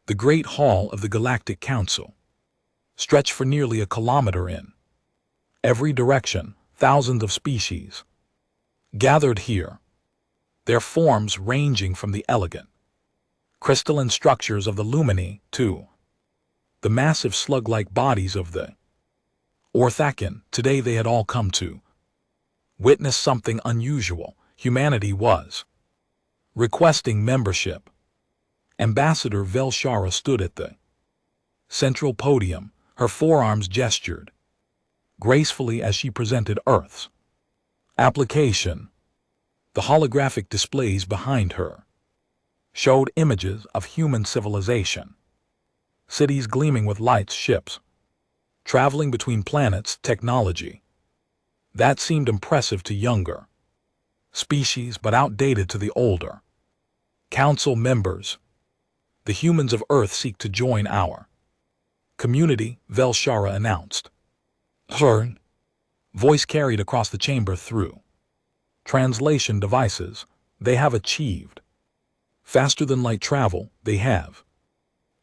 The Great Hall of the Galactic Council stretched for nearly a kilometer in every direction. Thousands of species gathered here, their forms ranging from the elegant crystalline structures of the Lumini to the massive slug-like bodies of the Orthacan. Today they had all come to witness something unusual. Humanity was requesting membership. Ambassador Velshara stood at the central podium, her forearms gestured gracefully as she presented Earth's application. The holographic displays behind her showed images of human civilization, cities gleaming with lights, ships traveling between planets, technology that seemed impressive to younger species but outdated to the older council members. The humans of Earth seek to join our community, Velshara announced. Her voice carried across the chamber through translation devices. They have achieved faster than light travel. They have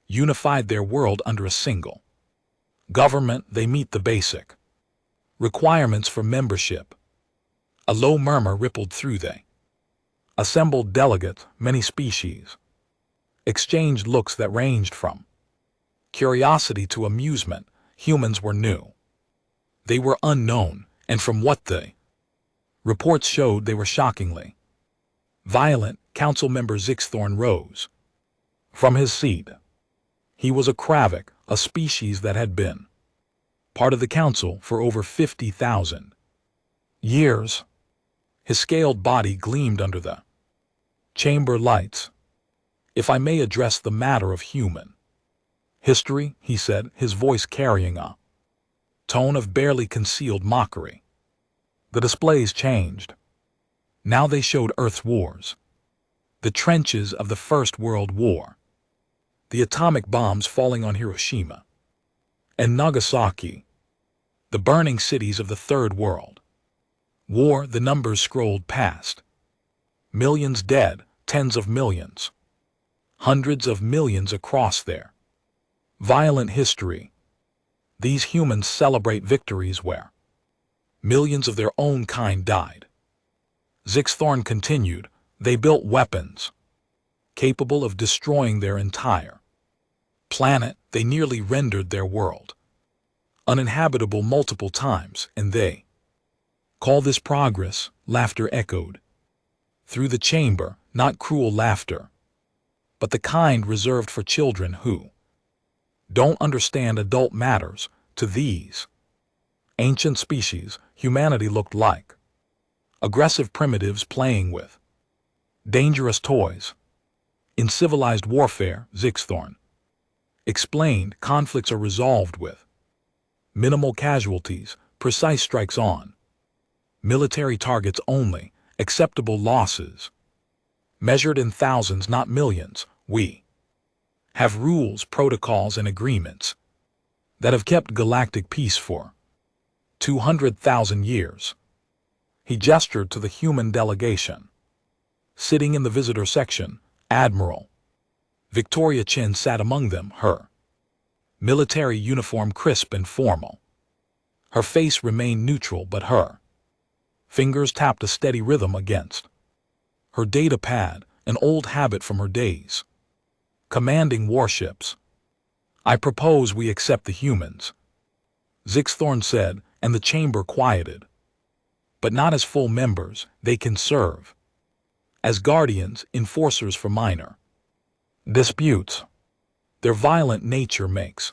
unified their world under a single government. They meet the basic requirements for membership. A low murmur rippled through the assembled delegates. Many species exchanged looks that ranged from curiosity to amusement. Humans were new. They were unknown, and from what the reports showed, they were shockingly violent. Council member Zixthorn rose from his seat. He was a Kravik, a species that had been part of the council for over 50,000 years. His scaled body gleamed under the chamber lights. If I may address the matter of human history, he said, his voice carrying a tone of barely concealed mockery. The displays changed. Now they showed Earth's wars, the trenches of the First World War, the atomic bombs falling on Hiroshima and Nagasaki, the burning cities of the Third World War. The numbers scrolled past. Millions dead, tens of millions, hundreds of millions across their violent history. These humans celebrate victories where millions of their own kind died. Zixthorn continued. They built weapons capable of destroying their entire planet. They nearly rendered their world uninhabitable multiple times, and they call this progress. Laughter echoed through the chamber, not cruel laughter, but the kind reserved for children who don't understand adult matters. To these ancient species, humanity looked like aggressive primitives playing with dangerous toys. In civilized warfare, Zixthorn explained, conflicts are resolved with minimal casualties, precise strikes on military targets only, acceptable losses measured in thousands, not millions. We have rules, protocols, and agreements that have kept galactic peace for 200,000 years. He gestured to the human delegation sitting in the visitor section. Admiral Victoria Chin sat among them, her military uniform crisp and formal. Her face remained neutral, but her fingers tapped a steady rhythm against her data pad, an old habit from her days commanding warships. I propose we accept the humans, Zixthorn said, and the chamber quieted. But not as full members. They can serve as guardians, enforcers for minor disputes. Their violent nature makes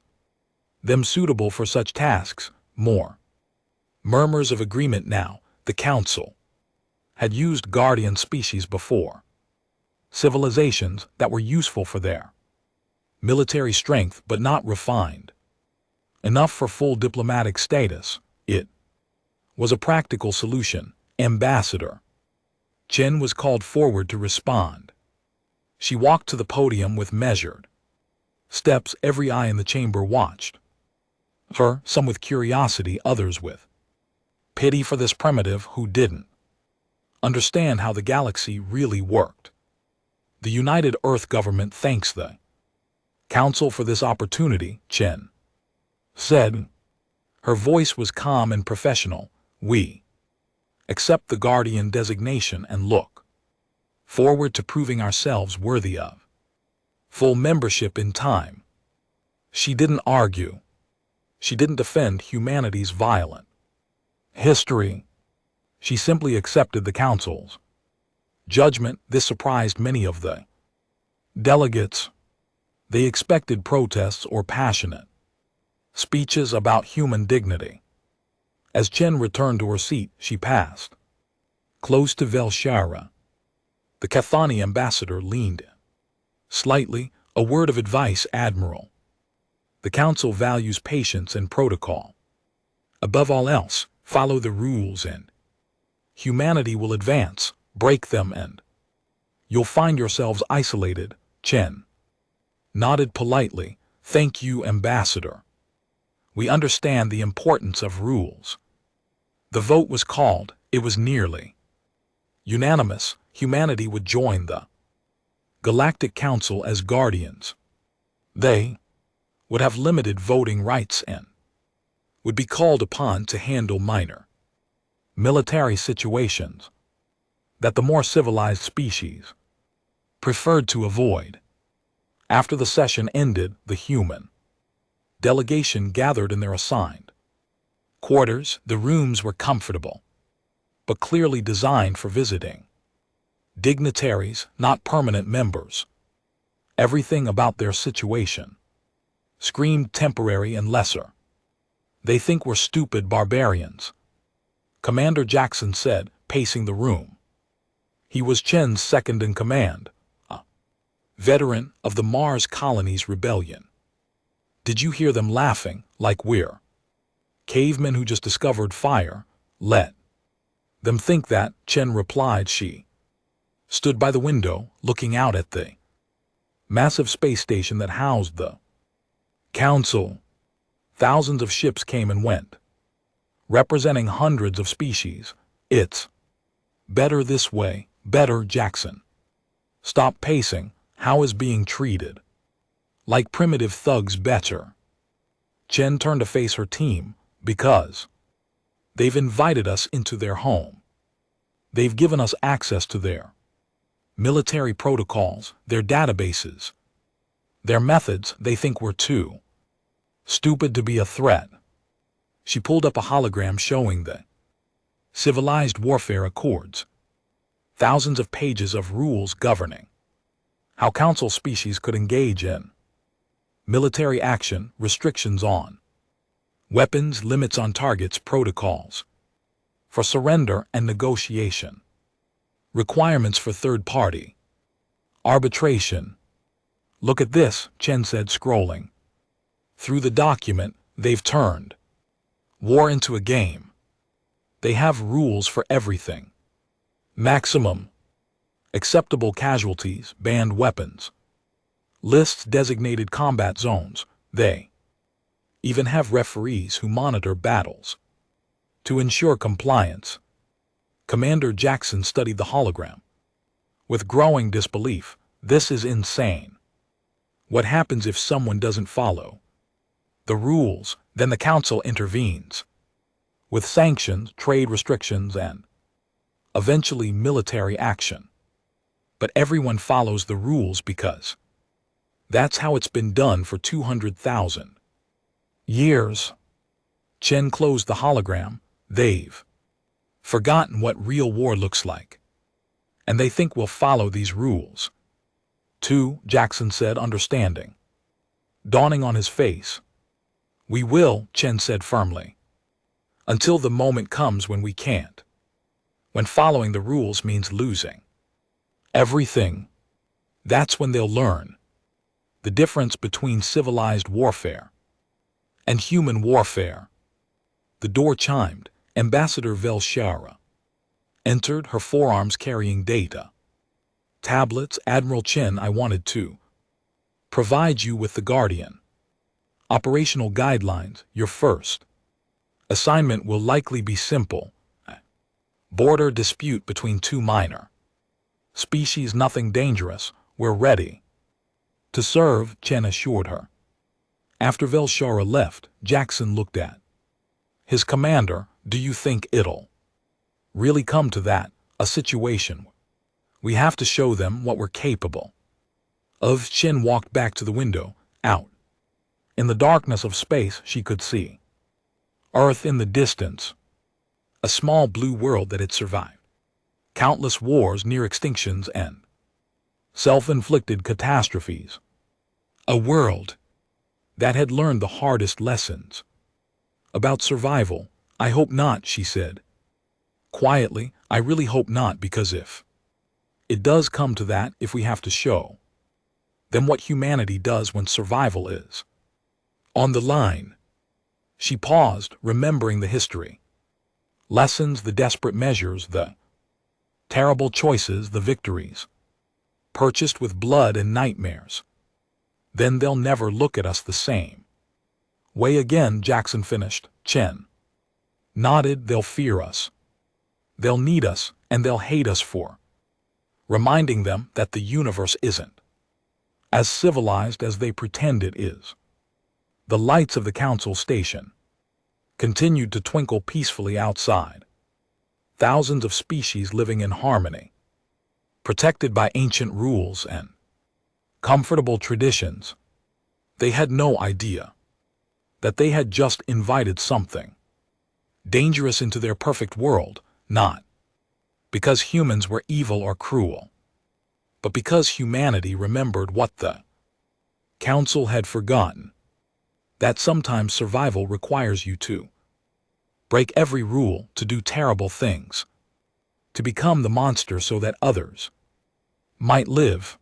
them suitable for such tasks. More murmurs of agreement now. The council had used guardian species before. Civilizations that were useful for their military strength but not refined enough for full diplomatic status. It was a practical solution. Ambassador Chen was called forward to respond. She walked to the podium with measured steps. Every eye in the chamber watched her, some with curiosity, others with pity for this primitive who didn't understand how the galaxy really worked. The United Earth government thanks the Counsel for this opportunity, Chen said. Her voice was calm and professional. We accept the guardian designation and look forward to proving ourselves worthy of full membership in time. She didn't argue. She didn't defend humanity's violent history. She simply accepted the council's judgment. This surprised many of the delegates. They expected protests or passionate speeches about human dignity. As Chen returned to her seat, she passed close to Velshara. The Cathani ambassador leaned in slightly. A word of advice, Admiral. The council values patience and protocol. Above all else, follow the rules and humanity will advance. Break them and you'll find yourselves isolated. Chen nodded politely. Thank you, Ambassador. We understand the importance of rules. The vote was called. It was nearly unanimous. Humanity would join the Galactic Council as guardians. They would have limited voting rights and would be called upon to handle minor military situations that the more civilized species preferred to avoid. After the session ended, the human delegation gathered in their assigned quarters. The rooms were comfortable, but clearly designed for visiting dignitaries, not permanent members. Everything about their situation screamed temporary and lesser. They think we're stupid barbarians, Commander Jackson said, pacing the room. He was Chen's second in command, a veteran of the Mars Colony's rebellion. Did you hear them laughing like we're cavemen who just discovered fire? Let them think that, Chen replied. She stood by the window, looking out at the massive space station that housed the council. Thousands of ships came and went, representing hundreds of species. It's better this way. Better, Jackson. Stop pacing. How is being treated like primitive thugs better? Chen turned to face her team. Because they've invited us into their home. They've given us access to their military protocols, their databases, their methods. They think we're too stupid to be a threat. She pulled up a hologram showing the Civilized Warfare Accords. Thousands of pages of rules governing how council species could engage in military action, restrictions on weapons, limits on targets, protocols for surrender and negotiation, requirements for third-party arbitration. Look at this, Chen said, scrolling through the document. They've turned war into a game. They have rules for everything. Maximum acceptable casualties, banned weapons, lists, designated combat zones. They even have referees who monitor battles to ensure compliance. Commander Jackson studied the hologram with growing disbelief. This is insane. What happens if someone doesn't follow the rules? Then the council intervenes with sanctions, trade restrictions, and eventually military action. But everyone follows the rules because that's how it's been done for 200,000 years. Chen closed the hologram. They've forgotten what real war looks like, and they think we'll follow these rules too, Jackson said, understanding dawning on his face. We will, Chen said firmly, until the moment comes when we can't, when following the rules means losing everything. That's when they'll learn the difference between civilized warfare and human warfare. The door chimed. Ambassador Velshara entered, her forearms carrying data tablets. Admiral Chen, I wanted to provide you with the Guardian operational guidelines. Your first assignment will likely be simple. Border dispute between two minor species, nothing dangerous. We're ready To serve, Chen assured her. After Velshara left, Jackson looked at his commander. Do you think it'll really come to that, a situation? We have to show them what we're capable of. Chen walked back to the window. Out in the darkness of space, she could see Earth in the distance, a small blue world that had survived countless wars, near extinctions, and self-inflicted catastrophes. A world that had learned the hardest lessons about survival. I hope not, she said quietly. I really hope not, because if it does come to that, if we have to show them what humanity does when survival is on the line. She paused, remembering the history lessons, the desperate measures, the terrible choices, the victories purchased with blood and nightmares. Then they'll never look at us the same way again, Jackson finished. Chen nodded. They'll fear us. They'll need us, and they'll hate us for reminding them that the universe isn't as civilized as they pretend it is. The lights of the council station continued to twinkle peacefully outside. Thousands of species living in harmony, protected by ancient rules and comfortable traditions. They had no idea that they had just invited something dangerous into their perfect world, not because humans were evil or cruel, but because humanity remembered what the council had forgotten, that sometimes survival requires you to break every rule, to do terrible things, to become the monster so that others might live.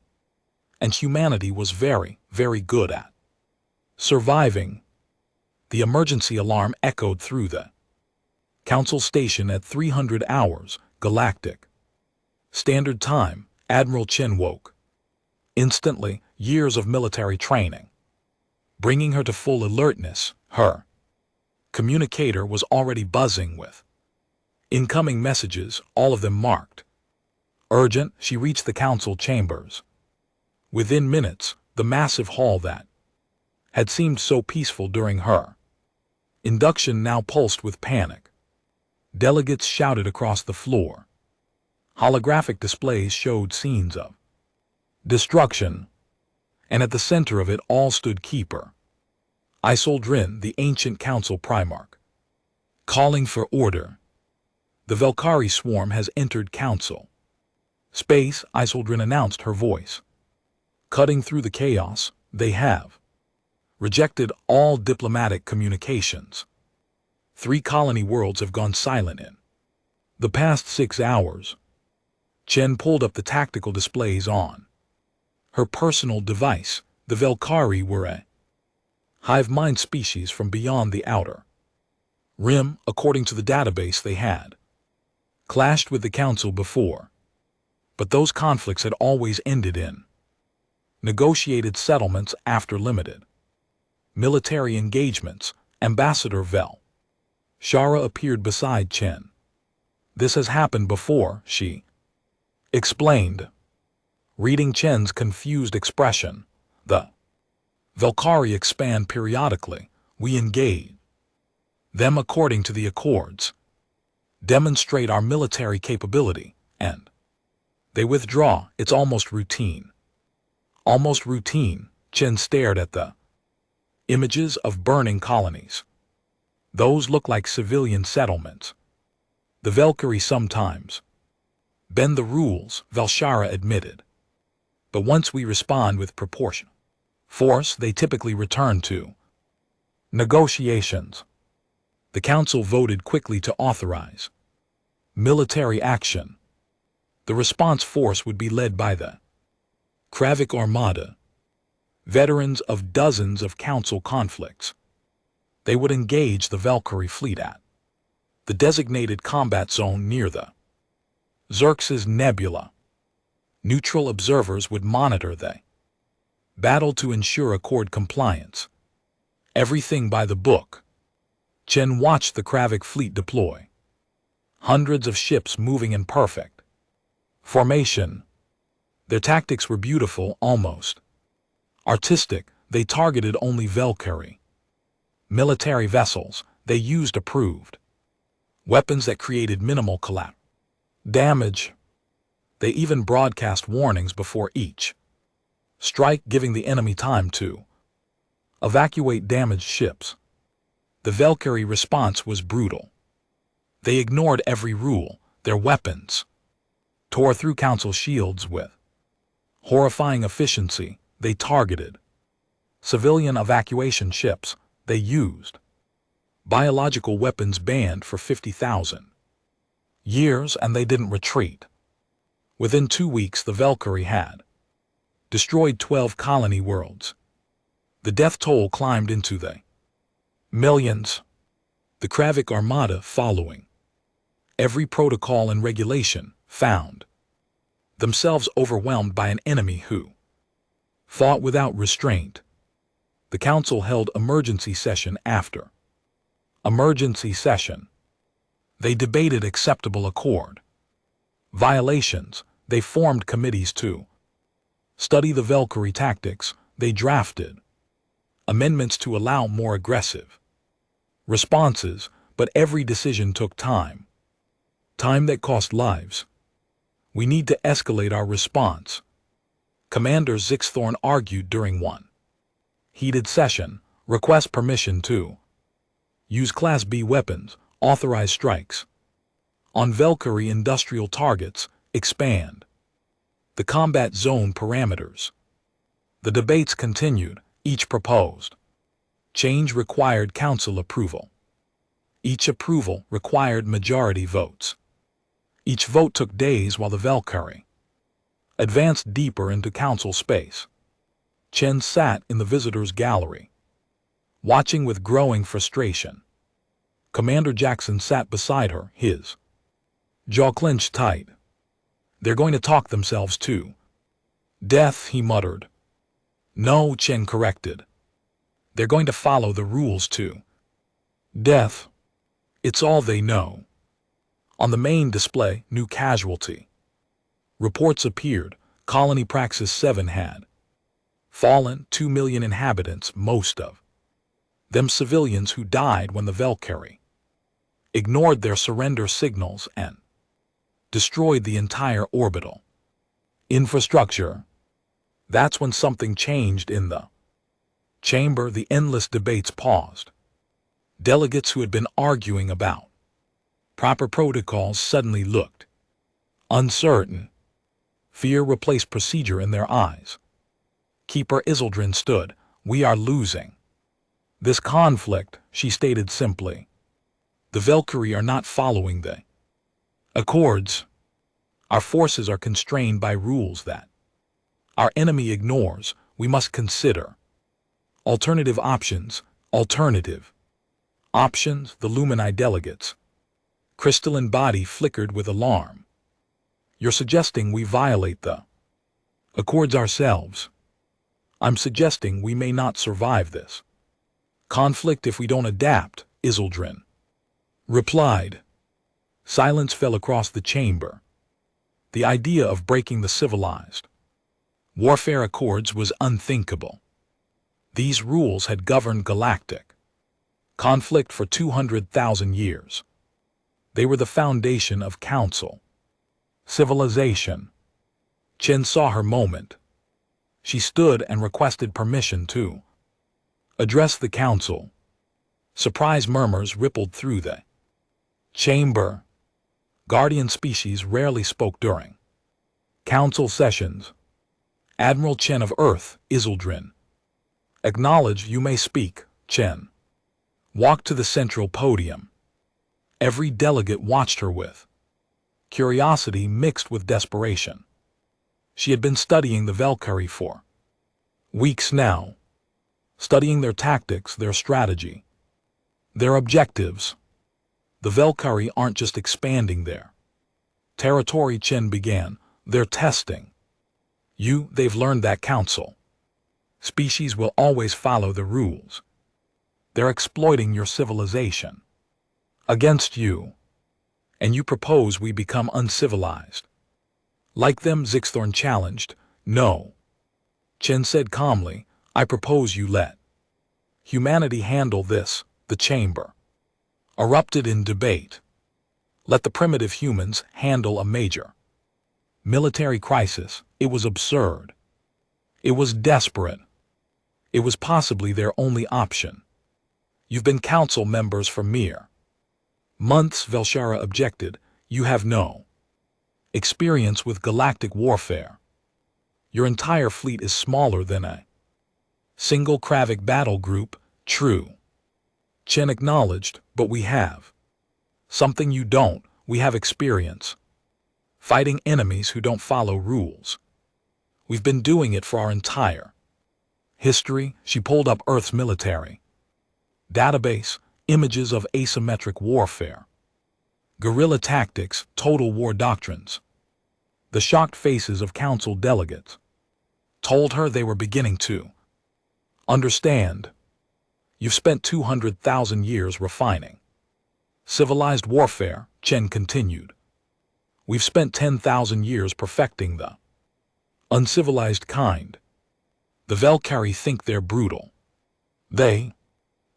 And humanity was very, very good at surviving. The emergency alarm echoed through the council station at 300 hours, Galactic Standard Time. Admiral Chen woke instantly, years of military training bringing her to full alertness. Her communicator was already buzzing with incoming messages, all of them marked urgent. She reached the council chambers within minutes. The massive hall that had seemed so peaceful during her induction now pulsed with panic. Delegates shouted across the floor. Holographic displays showed scenes of destruction, and at the center of it all stood Keeper Isoldrin, the ancient council primarch, calling for order. The Velkari swarm has entered council space, Isoldrin announced, her voice cutting through the chaos. They have rejected all diplomatic communications. 3 colony worlds have gone silent in the past 6 hours. Chen pulled up the tactical displays on her personal device. The Velkari were a hive mind species from beyond the outer rim. According to the database, they had clashed with the council before, but those conflicts had always ended in negotiated settlements after limited military engagements. Ambassador Shara appeared beside Chen. This has happened before, she explained, reading Chen's confused expression. The Velkari expand periodically. We engage them according to the accords, demonstrate our military capability, and they withdraw. It's almost routine. Almost routine. Chen stared at the images of burning colonies. Those look like civilian settlements. The Velkari sometimes bend the rules, Velshara admitted. But once we respond with proportional force, they typically return to negotiations. The council voted quickly to authorize military action. The response force would be led by the Kravik Armada, veterans of dozens of council conflicts. They would engage the Velkari fleet at the designated combat zone near the Xerxes Nebula. Neutral observers would monitor the battle to ensure accord compliance. Everything by the book. Chen watched the Kravik fleet deploy. Hundreds of ships moving in perfect formation. Their tactics were beautiful, almost Artistic, they targeted only Valkyrie. Military vessels, they used approved weapons that created minimal collateral damage. They even broadcast warnings before each strike, giving the enemy time to evacuate damaged ships. The Valkyrie response was brutal. They ignored every rule. Their weapons tore through Council shields with horrifying efficiency. They targeted civilian evacuation ships. They used biological weapons banned for 50,000 years, and they didn't retreat. Within 2 weeks, the Valkyrie had destroyed 12 colony worlds. The death toll climbed into the millions. The Kravik Armada, following every protocol and regulation, found themselves overwhelmed by an enemy who fought without restraint. The Council held emergency session after emergency session. They debated acceptable accord violations. They formed committees to study the Valkyrie tactics. They drafted amendments to allow more aggressive responses, but every decision took time that cost lives. We need to escalate our response, Commander Zixthorn argued during one heated session. Request permission to use Class B weapons, authorize strikes on Valkyrie industrial targets, expand the combat zone parameters. The debates continued. Each proposed change required Council approval. Each approval required majority votes. Each vote took days while the Valkyrie advanced deeper into Council space. Chen sat in the visitors' gallery, watching with growing frustration. Commander Jackson sat beside her, his jaw clenched tight. They're going to talk themselves to death, he muttered. No, Chen corrected. They're going to follow the rules to death. It's all they know. On the main display, new casualty reports appeared. Colony Praxis 7 had fallen, 2 million inhabitants, most of them civilians who died when the Valkyrie ignored their surrender signals and destroyed the entire orbital infrastructure. That's when something changed in the chamber. The endless debates paused. Delegates who had been arguing about proper protocols suddenly looked uncertain. Fear replaced procedure in their eyes. Keeper Isildren stood. We are losing this conflict, she stated simply. The Valkyrie are not following the accords. Our forces are constrained by rules that our enemy ignores. We must consider alternative options. Alternative options, the Lumini delegates' crystalline body flickered with alarm. You're suggesting we violate the accords ourselves? I'm suggesting we may not survive this conflict if we don't adapt, Isildren replied. Silence fell across the chamber. The idea of breaking the civilized warfare accords was unthinkable. These rules had governed Galactic conflict for 200,000 years. They were the foundation of Council civilization. Chen saw her moment. She stood and requested permission to address the Council. Surprise murmurs rippled through the chamber. Guardian species rarely spoke during Council sessions. Admiral Chen of Earth, Isildren. Acknowledge you may speak, Chen. Walked to the central podium. Every delegate watched her with curiosity mixed with desperation. She had been studying the Valkyrie for weeks now, studying their tactics, their strategy, their objectives. The Valkyrie aren't just expanding their territory, Chen began. They're testing you. They've learned that Council species will always follow the rules. They're exploiting your civilization against you, and you propose we become uncivilized like them, Zixthorn challenged. No, Chen said calmly, I propose you let humanity handle this, the chamber erupted in debate. Let the primitive humans handle a major military crisis. It was absurd. It was desperate. It was possibly their only option. You've been council members for mere months, Velshara objected. You have no experience with galactic warfare. Your entire fleet is smaller than a single Kravik battle group. True, Chen acknowledged, but we have something you don't. We have experience fighting enemies who don't follow rules. We've been doing it for our entire history. She pulled up Earth's military database, images of asymmetric warfare, guerrilla tactics, total war doctrines. The shocked faces of council delegates told her they were beginning to understand. You've spent 200,000 years refining civilized warfare, Chen continued. We've spent 10,000 years perfecting the uncivilized kind. The Velkari think they're brutal. They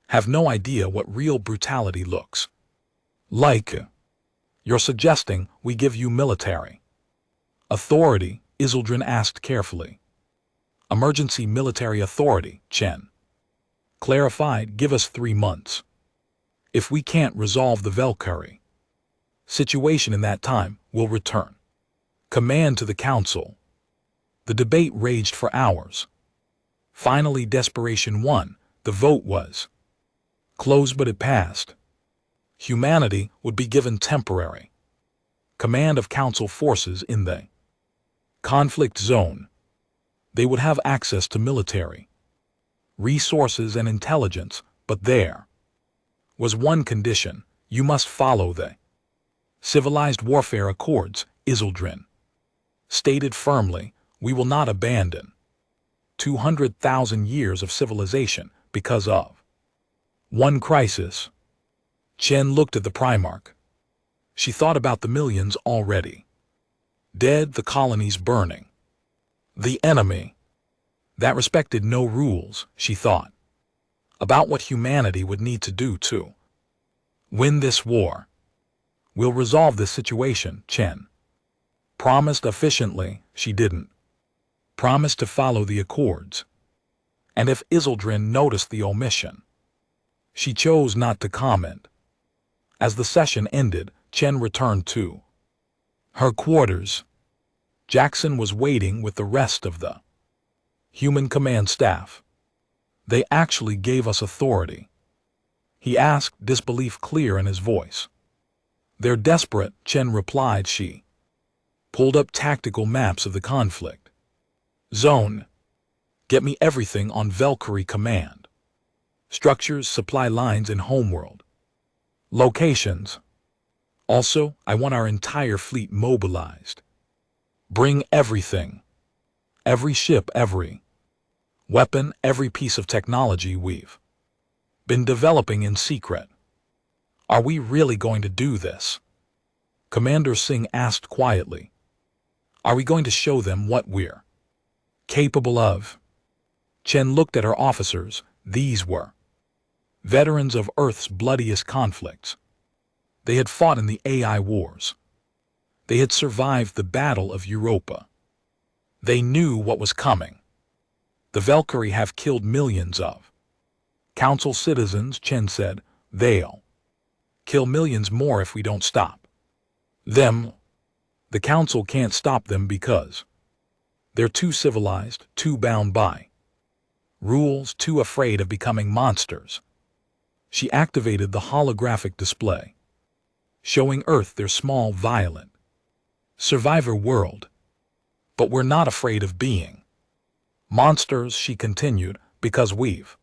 have no idea what real brutality looks like. You're suggesting we give you military authority? Isildren asked carefully. Emergency military authority, Chen clarified. Give us 3 months. If we can't resolve the Velkari situation in that time, we'll return command to the council. The debate raged for hours. Finally, desperation won. The vote was closed, but it passed. Humanity would be given temporary command of council forces in the conflict zone. They would have access to military resources and intelligence, but there was one condition: you must follow the civilized warfare accords. Isildren stated firmly, we will not abandon 200,000 years of civilization because of one crisis. Chen looked at the Primarch. She thought about the millions already dead, the colonies burning, the enemy that respected no rules. She thought about what humanity would need to do to win this war. We'll resolve this situation, Chen promised efficiently. She didn't promise to follow the accords. And if Isildren noticed the omission, she chose not to comment. As the session ended, Chen returned to her quarters. Jackson was waiting with the rest of the human command staff. They actually gave us authority? He asked, disbelief clear in his voice. They're desperate, Chen replied. She pulled up tactical maps of the conflict zone. Get me everything on Velkari command. Structures, supply lines, and homeworld locations. Also, I want our entire fleet mobilized. Bring everything. Every ship, every weapon, every piece of technology we've been developing in secret. Are we really going to do this? Commander Singh asked quietly. Are we going to show them what we're capable of? Chen looked at her officers. These were veterans of Earth's bloodiest conflicts. They had fought in the AI wars. They had survived the Battle of Europa. They knew what was coming. The Velkari have killed millions of council citizens, Chen said. They'll kill millions more if we don't stop them. The council can't stop them because they're too civilized, too bound by rules, too afraid of becoming monsters. She activated the holographic display, showing Earth their small, violent survivor world. But we're not afraid of being monsters, she continued, because we've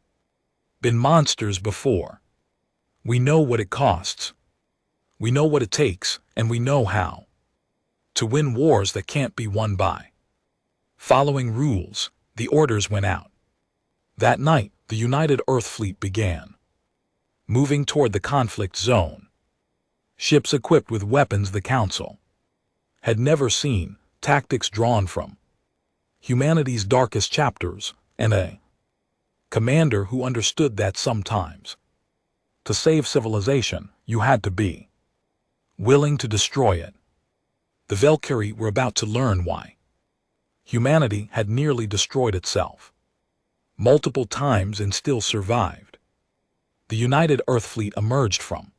been monsters before. We know what it costs. We know what it takes, and we know how to win wars that can't be won by following rules. The orders went out. That night, the United Earth Fleet began moving toward the conflict zone. Ships equipped with weapons the Council had never seen, tactics drawn from humanity's darkest chapters, and a Commander who understood that sometimes, to save civilization, you had to be willing to destroy it. The Valkyrie were about to learn why humanity had nearly destroyed itself multiple times and still survived. The United Earth Fleet emerged from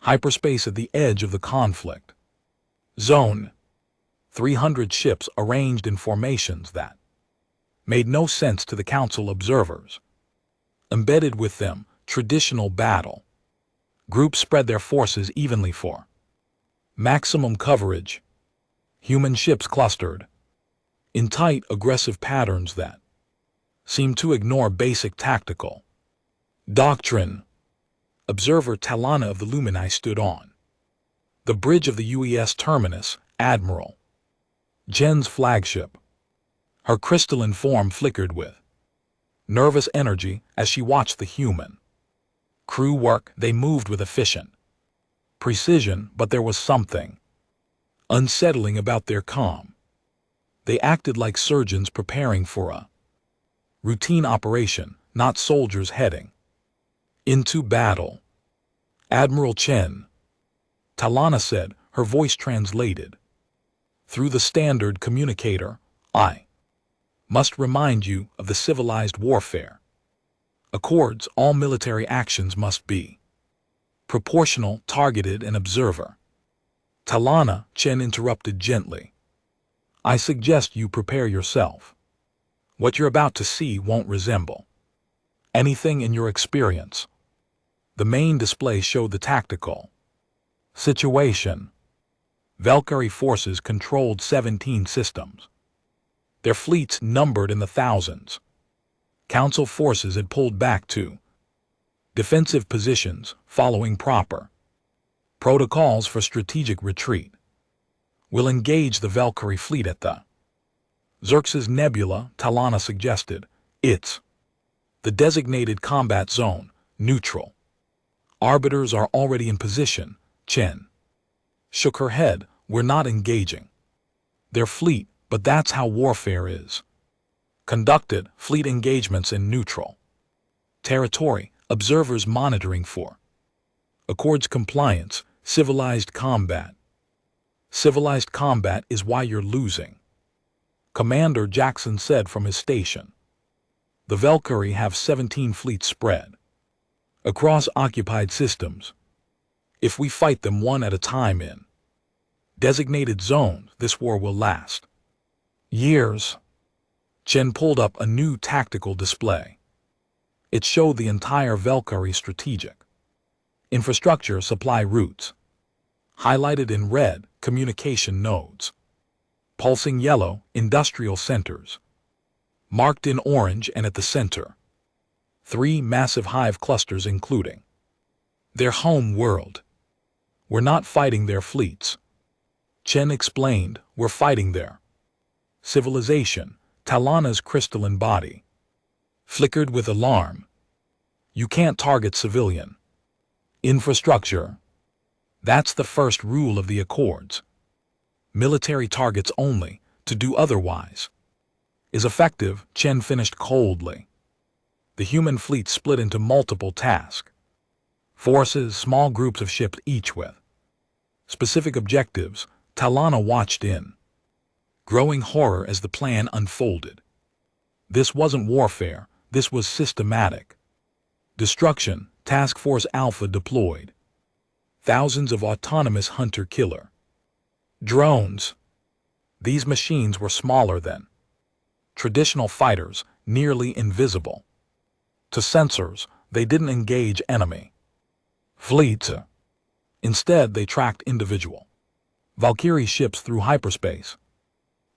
hyperspace at the edge of the conflict zone. 300 ships arranged in formations that made no sense to the Council observers. Embedded with them, traditional battle groups spread their forces evenly for maximum coverage. Human ships clustered in tight, aggressive patterns that seemed to ignore basic tactical doctrine. Observer Talana of the Lumini stood on the bridge of the UES terminus, Admiral Jen's flagship. Her crystalline form flickered with nervous energy as she watched the human crew work. They moved with efficient precision, but there was something unsettling about their calm. They acted like surgeons preparing for a routine operation, not soldiers heading into battle. Admiral Chen, Talana said, her voice translated through the standard communicator. I must remind you of the civilized warfare accords. All military actions must be proportional, targeted, and observer. Talana, Chen interrupted gently. I suggest you prepare yourself. What you're about to see won't resemble anything in your experience. The main display showed the tactical situation. Valkyrie forces controlled 17 systems. Their fleets numbered in the thousands. Council forces had pulled back to defensive positions, following proper protocols for strategic retreat. We'll engage the Valkyrie fleet at the Xerxes Nebula, Talana suggested. It's the designated combat zone, neutral. Arbiters are already in position. Chen shook her head. We're not engaging their fleet, but that's how warfare is conducted. Fleet engagements in neutral territory, observers monitoring for accords compliance, civilized combat. Civilized combat is why you're losing, Commander Jackson said from his station. The Valkyrie have 17 fleets spread across occupied systems. If we fight them one at a time in designated zones, this war will last years. Chen pulled up a new tactical display. It showed the entire Valkyrie strategic infrastructure supply routes. Highlighted in red, communication nodes. Pulsing yellow, industrial centers. Marked in orange and at the center, 3 massive hive clusters including their home world. We're not fighting their fleets, Chen explained. We're fighting their civilization. Talana's crystalline body flickered with alarm. You can't target civilian infrastructure. That's the first rule of the Accords. Military targets only. To do otherwise is effective, Chen finished coldly. The human fleet split into multiple task forces, small groups of ships each with specific objectives. Talana watched in growing horror as the plan unfolded. This wasn't warfare, this was systematic destruction. Task Force Alpha deployed thousands of autonomous hunter-killer drones. These machines were smaller than traditional fighters, nearly invisible to sensors. They didn't engage enemy fleets. Instead, they tracked individual Valkyrie ships through hyperspace,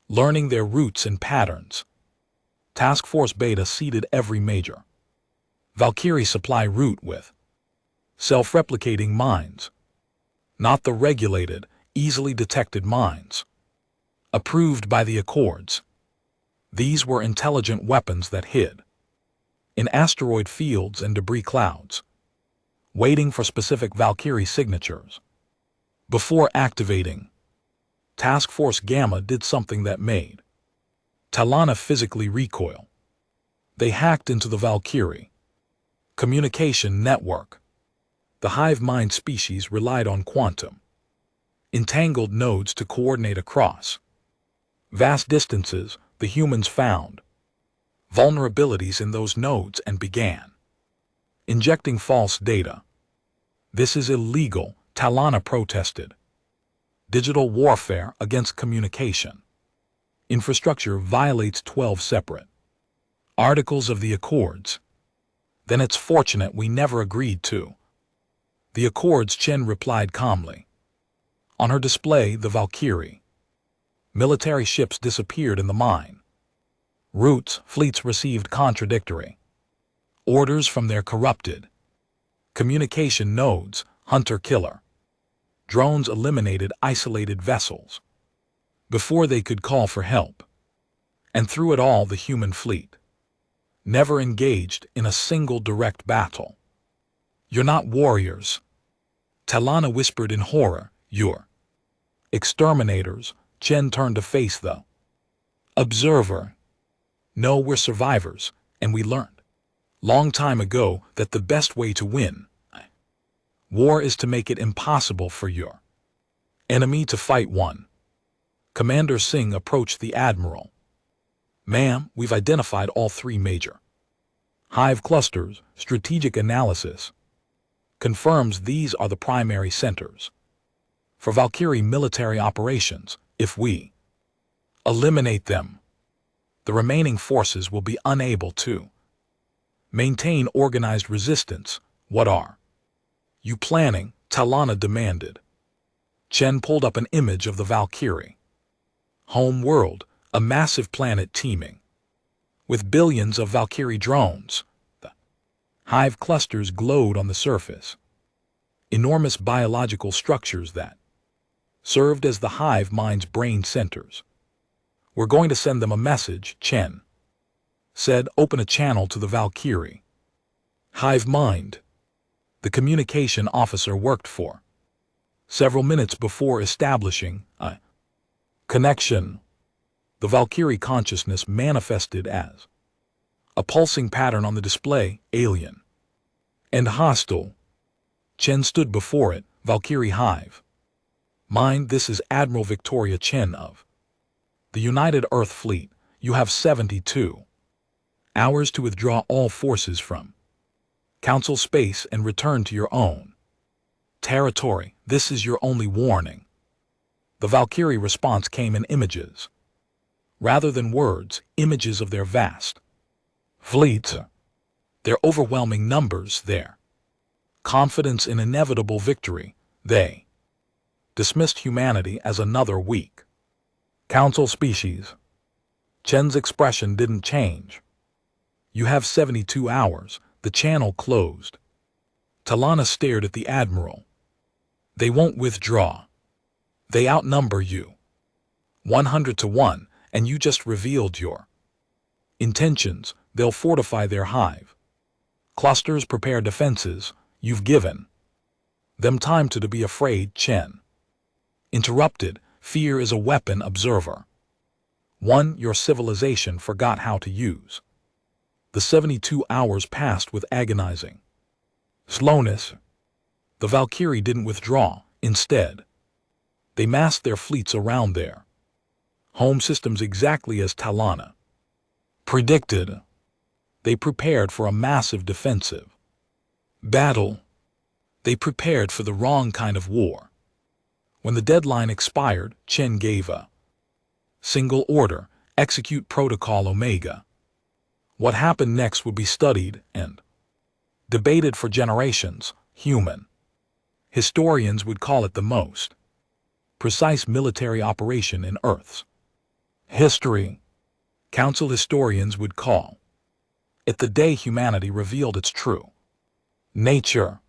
learning their routes and patterns. Task Force Beta seeded every major Valkyrie supply route with self-replicating mines, not the regulated, easily detected mines approved by the Accords. These were intelligent weapons that hid in asteroid fields and debris clouds, waiting for specific Valkyrie signatures. Before activating, Task Force Gamma did something that made Talana physically recoil. They hacked into the Valkyrie communication network. The hive mind species relied on quantum entangled nodes to coordinate across vast distances. The humans found vulnerabilities in those nodes and began injecting false data. This is illegal, Talana protested. Digital warfare against communication infrastructure violates 12 separate articles of the Accords. Then it's fortunate we never agreed to the Accords, Chen replied calmly. On her display, the Valkyrie military ships disappeared in the mine routes. Fleets received contradictory orders from their corrupted communication nodes. Hunter-killer drones eliminated isolated vessels before they could call for help. And through it all, the human fleet never engaged in a single direct battle. You're not warriors, Talana whispered in horror. You're exterminators. Chen turned to face the observer. No, we're survivors, and we learned long time ago that the best way to win war is to make it impossible for your enemy to fight one. Commander Singh approached the admiral. Ma'am, we've identified all three major hive clusters. Strategic analysis confirms these are the primary centers for Valkyrie military operations. If we eliminate them, the remaining forces will be unable to maintain organized resistance. What are you planning? Talana demanded. Chen pulled up an image of the Valkyrie home world, a massive planet teeming with billions of Valkyrie drones. The hive clusters glowed on the surface, enormous biological structures that served as the hive mind's brain centers. We're going to send them a message, Chen said. Open a channel to the Valkyrie hive mind. The communication officer worked for several minutes before establishing a connection. The Valkyrie consciousness manifested as a pulsing pattern on the display, alien and hostile. Chen stood before it. Valkyrie hive mind, this is Admiral Victoria Chen of the United Earth Fleet. You have 72 hours to withdraw all forces from Council space and return to your own territory. This is your only warning. The Valkyrie response came in images rather than words, images of their vast fleets, their overwhelming numbers, their confidence in inevitable victory. They dismissed humanity as another weak Council species. Chen's expression didn't change. You have 72 hours. The channel closed. Talana stared at the Admiral. They won't withdraw. They outnumber you 100 to 1, and you just revealed your intentions. They'll fortify their hive clusters, prepare defenses. You've given them time to be afraid. Chen interrupted. Fear is a weapon, observer. 1. Your civilization forgot how to use. The 72 hours passed with agonizing slowness. The Valkyrie didn't withdraw. Instead, they massed their fleets around their home systems exactly as Talana predicted. They prepared for a massive defensive battle. They prepared for the wrong kind of war. When the deadline expired, Chen gave a single order: execute Protocol Omega. What happened next would be studied and debated for generations. Human historians would call it the most precise military operation in Earth's history. Council historians would call it the day humanity revealed its true nature.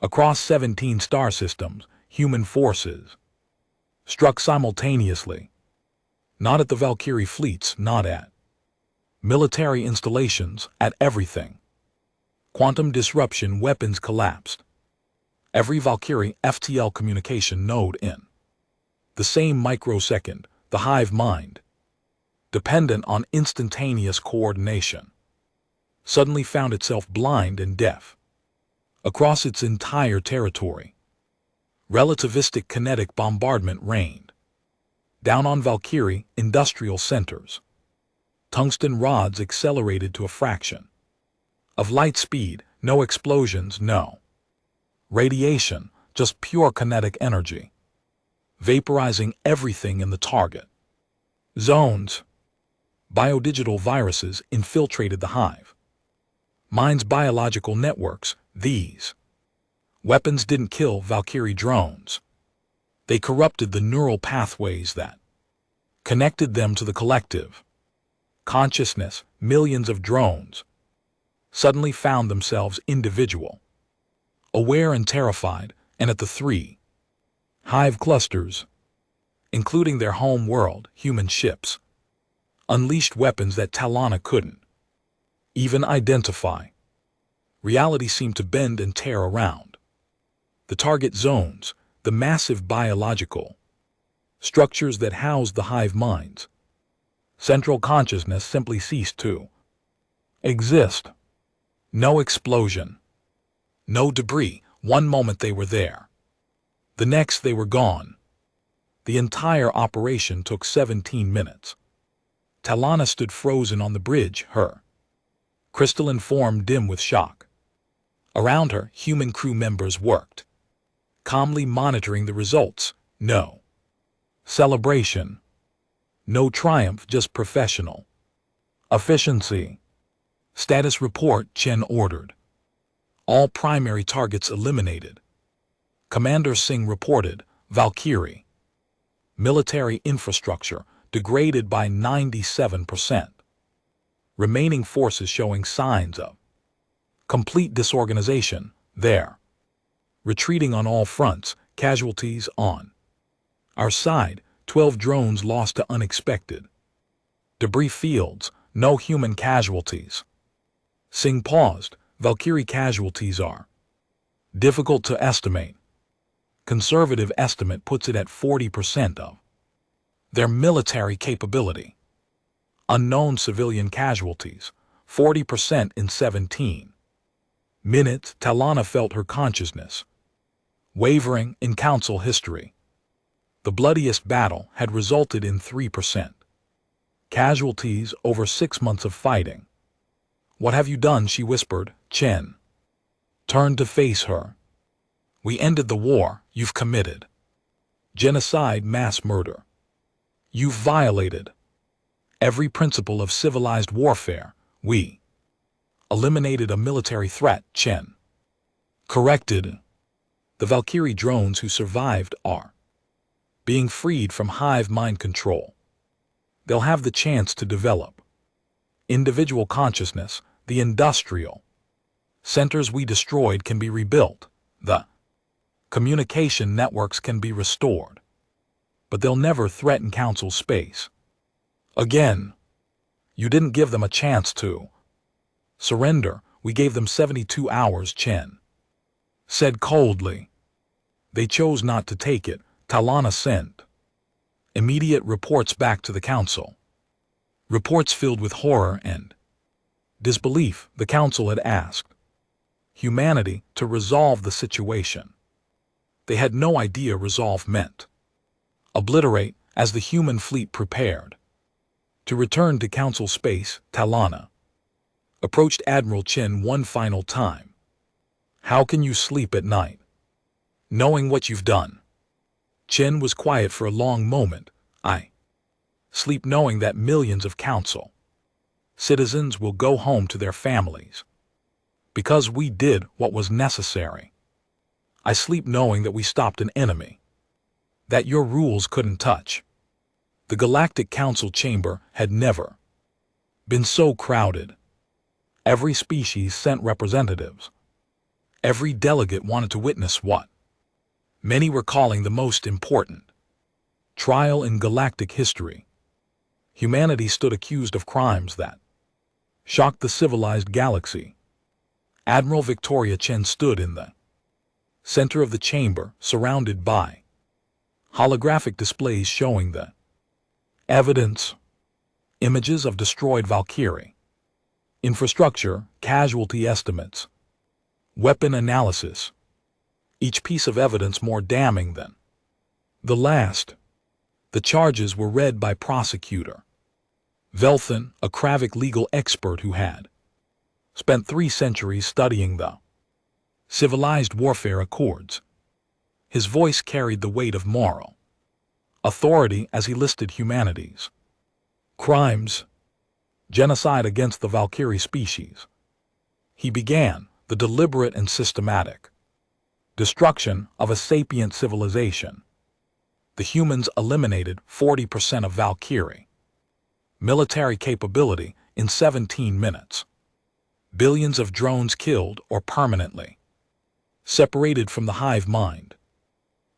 Across 17 star systems, human forces struck simultaneously. Not at the Valkyrie fleets, not at military installations, at everything. Quantum disruption, weapons collapsed. Every Valkyrie FTL communication node in the same microsecond. The hive mind dependent on instantaneous coordination. suddenly found itself blind and deaf. Across its entire territory, relativistic kinetic bombardment reigned. Down on Valkyrie industrial centers, tungsten rods accelerated to a fraction of light speed. No explosions, no radiation, just pure kinetic energy, vaporizing everything in the target zones. Biodigital viruses infiltrated the hive mind's biological networks. These weapons didn't kill Valkyrie drones. They corrupted the neural pathways that connected them to the collective consciousness. Millions of drones suddenly found themselves individual, aware and terrified, and at the three hive clusters, including their home world, human ships, unleashed weapons that Talana couldn't even identify. Reality seemed to bend and tear around the target zones, the massive biological structures that housed the hive minds. Central consciousness simply ceased to exist. No explosion, no debris. One moment they were there, the next they were gone. The entire operation took 17 minutes. Talana stood frozen on the bridge, her crystalline form dim with shock. Around her, human crew members worked, calmly monitoring the results. No celebration, no triumph, just professional efficiency. Status report, Chen ordered. All primary targets eliminated. Commander Singh reported, Valkyrie military infrastructure degraded by 97%. Remaining forces showing signs of complete disorganization. There, retreating on all fronts. Casualties on our side, 12 drones lost to unexpected debris fields. No human casualties. Singh paused. Valkyrie casualties are difficult to estimate. Conservative estimate puts it at 40% of their military capability. Unknown civilian casualties, 40% in 17 minutes. Talana felt her consciousness wavering. In council history, the bloodiest battle had resulted in 3% casualties over 6 months of fighting. What have you done? She whispered. Chen turned to face her. We ended the war. You've committed genocide, mass murder. You've violated every principle of civilized warfare. We eliminated a military threat, Chen corrected. The Valkyrie drones who survived are being freed from hive mind control. They'll have the chance to develop individual consciousness. The industrial centers we destroyed can be rebuilt. The communication networks can be restored. But they'll never threaten council space again. You didn't give them a chance to surrender. We gave them 72 hours, Chen said coldly. They chose not to take it. Talana sent immediate reports back to the council. Reports filled with horror and disbelief. The council had asked humanity to resolve the situation. They had no idea resolve meant obliterate. As the human fleet prepared to return to council space, Talana approached Admiral Chen one final time. How can you sleep at night, knowing what you've done? Chen was quiet for a long moment. I sleep knowing that millions of council citizens will go home to their families because we did what was necessary. I sleep knowing that we stopped an enemy that your rules couldn't touch. The Galactic Council chamber had never been so crowded. Every species sent representatives. Every delegate wanted to witness what many were calling the most important trial in galactic history. Humanity stood accused of crimes that shocked the civilized galaxy. Admiral Victoria Chen stood in the center of the chamber, surrounded by holographic displays showing the evidence, images of destroyed Valkyrie, Infrastructure, casualty estimates, weapon analysis, each piece of evidence more damning than the last. The charges were read by prosecutor Velthan, a Kravic legal expert who had spent 3 centuries studying the civilized warfare accords. His voice carried the weight of moral authority as he listed humanity's crimes, genocide against the Valkyrie species. He began the deliberate and systematic destruction of a sapient civilization. The humans eliminated 40% of Valkyrie military capability in 17 minutes. Billions of drones killed or permanently separated from the hive mind.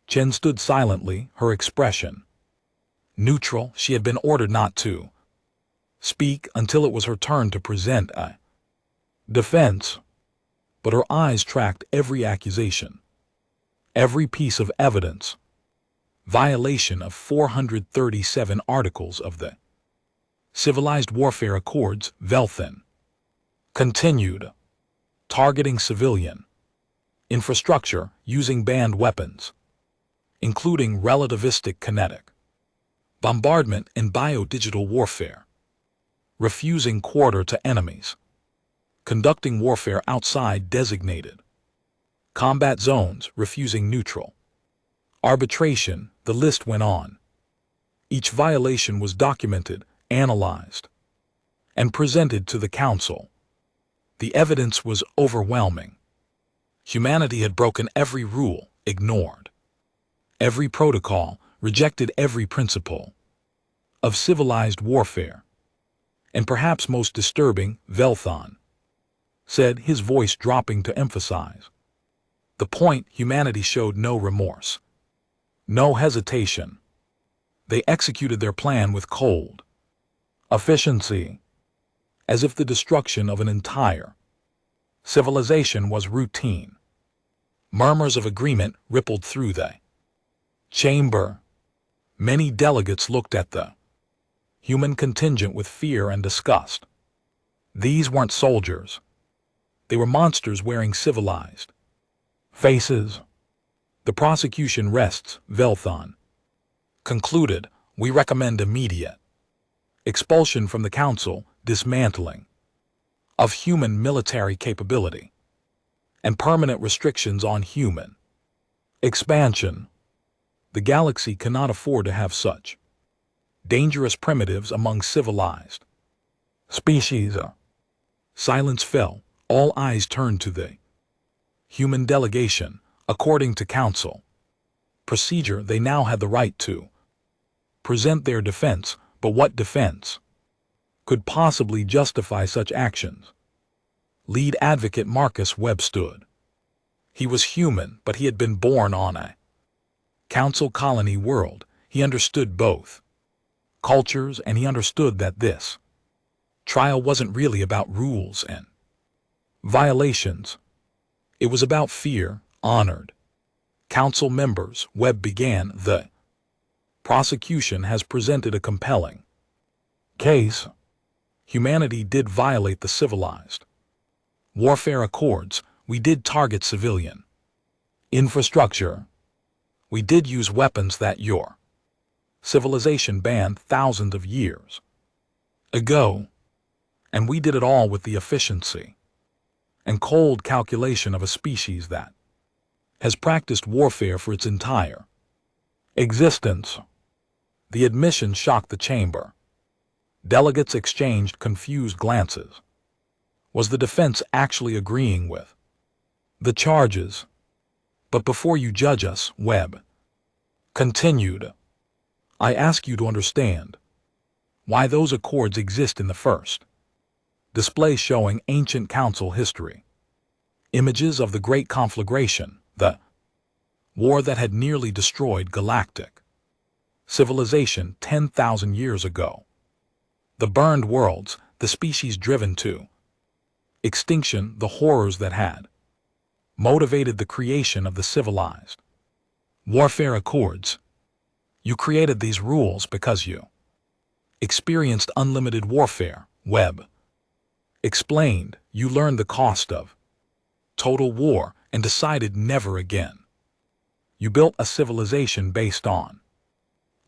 Chen stood silently, her expression neutral. She had been ordered not to speak until it was her turn to present a defense, but her eyes tracked every accusation, every piece of evidence. Violation of 437 articles of the Civilized Warfare Accords. Velthan continued, targeting civilian infrastructure using banned weapons, including relativistic kinetic bombardment and biodigital warfare, refusing quarter to enemies, conducting warfare outside designated combat zones, refusing neutral arbitration. The list went on. Each violation was documented, analyzed, and presented to the council. The evidence was overwhelming. Humanity had broken every rule, ignored every protocol, rejected every principle of civilized warfare. And perhaps most disturbing, Velthan said, his voice dropping to emphasize the point, humanity showed no remorse, no hesitation. They executed their plan with cold efficiency, as if the destruction of an entire civilization was routine. Murmurs of agreement rippled through the chamber. Many delegates looked at the human contingent with fear and disgust. These weren't soldiers. They were monsters wearing civilized faces. The prosecution rests, Velthan concluded. We recommend immediate expulsion from the council, dismantling of human military capability, and permanent restrictions on human expansion. The galaxy cannot afford to have such dangerous primitives among civilized species. Silence fell. All eyes turned to the human delegation. According to council procedure, they now had the right to present their defense, but what defense could possibly justify such actions? Lead advocate Marcus Webb stood. He was human, but he had been born on a council colony world. He understood both cultures, and he understood that this trial wasn't really about rules and violations. It was about fear. Honored council members, Webb began, the prosecution has presented a compelling case. Humanity did violate the civilized warfare accords. We did target civilian infrastructure. We did use weapons that your civilization banned thousands of years ago. And we did it all with the efficiency and cold calculation of a species that has practiced warfare for its entire existence. The admission shocked the chamber. Delegates exchanged confused glances. Was the defense actually agreeing with the charges? But before you judge us, Webb continued, I ask you to understand why those accords exist in the first display, showing ancient council history, images of the Great Conflagration, the war that had nearly destroyed Galactic civilization 10,000 years ago. The burned worlds, the species driven to extinction, the horrors that had motivated the creation of the civilized warfare accords. You created these rules because you experienced unlimited warfare, Webb Explained, you learned the cost of total war and decided never again. You built a civilization based on